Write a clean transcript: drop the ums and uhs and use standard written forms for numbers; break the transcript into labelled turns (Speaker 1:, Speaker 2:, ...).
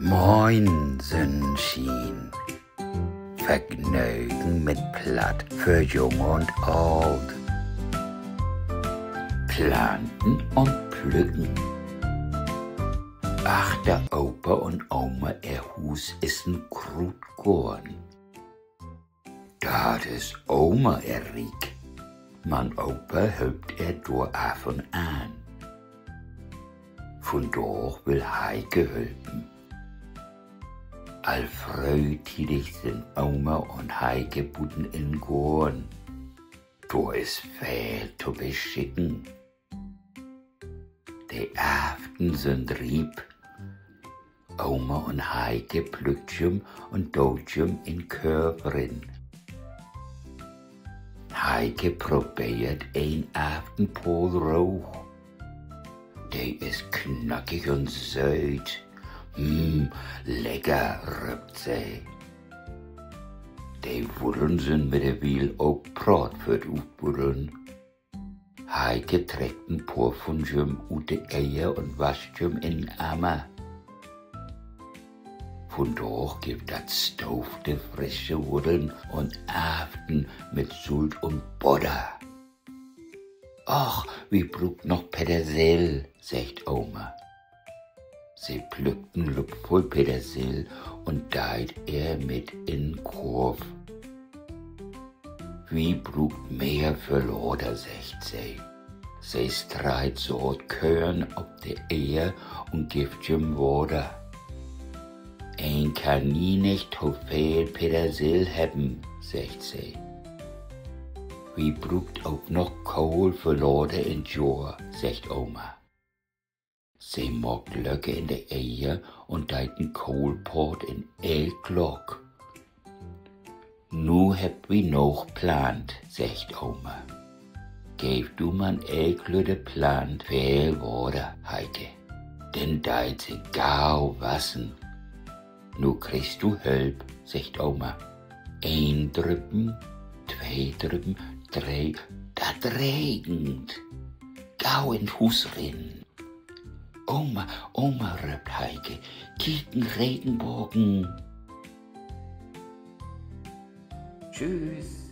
Speaker 1: Moin, Sonnenschein. Vergnügen mit Platt für Jung und Alt. Planten und pflücken. Ach, der Opa und Oma, ihr Hus ist ein Krutkorn. Dat is Oma Erik. Man Opa helpt door af und an. Von dort will Heike helfen. Allfreudig sind Oma und Heike Buden in Gorn. Da ist viel zu beschicken. Die Aften sind rieb. Oma und Heike plücken und doutchen in Körperin. Heike probiert ein Aftenpol Rauch. Der ist knackig und süß. Lecker, rübt sie. Die Wurren sind mit der Wiel auch Brot für die Aufburren. Heike trägt ein paar von Jüm ut die Eier und wascht Jüm in den Ammer. Von dort gibt das stofte frische Wurren und Aften mit Sult und Butter. Ach, wie brugt noch Petersil, sagt Oma. Sie pflückten Lup voll Petersil und deit mit in Korf. Wie brugt mehr für Loder, sagt sie. Sie streit so Körn ob de Eier und gibt ihm Wasser. Ein kann nie nicht so viel Petersil haben, sagt sie. Wie brugt auch noch Kohl für Loder in Jahr, sagt Oma. Sie mag Löcke in de Eier und deiten Kohlpot in Glock. Nu heb wie noch plant, sagt Oma. Geef du man Glöde plant viel Wasser, Heike. Denn deit sie gau wassen. Nu kriegst du Hölp, sagt Oma. 1 Drüppen, 2 Drüppen, 3, dat regnet. Gau in Hus rin. Oma, rübt Heike, kicken Regenbogen.
Speaker 2: Tschüss.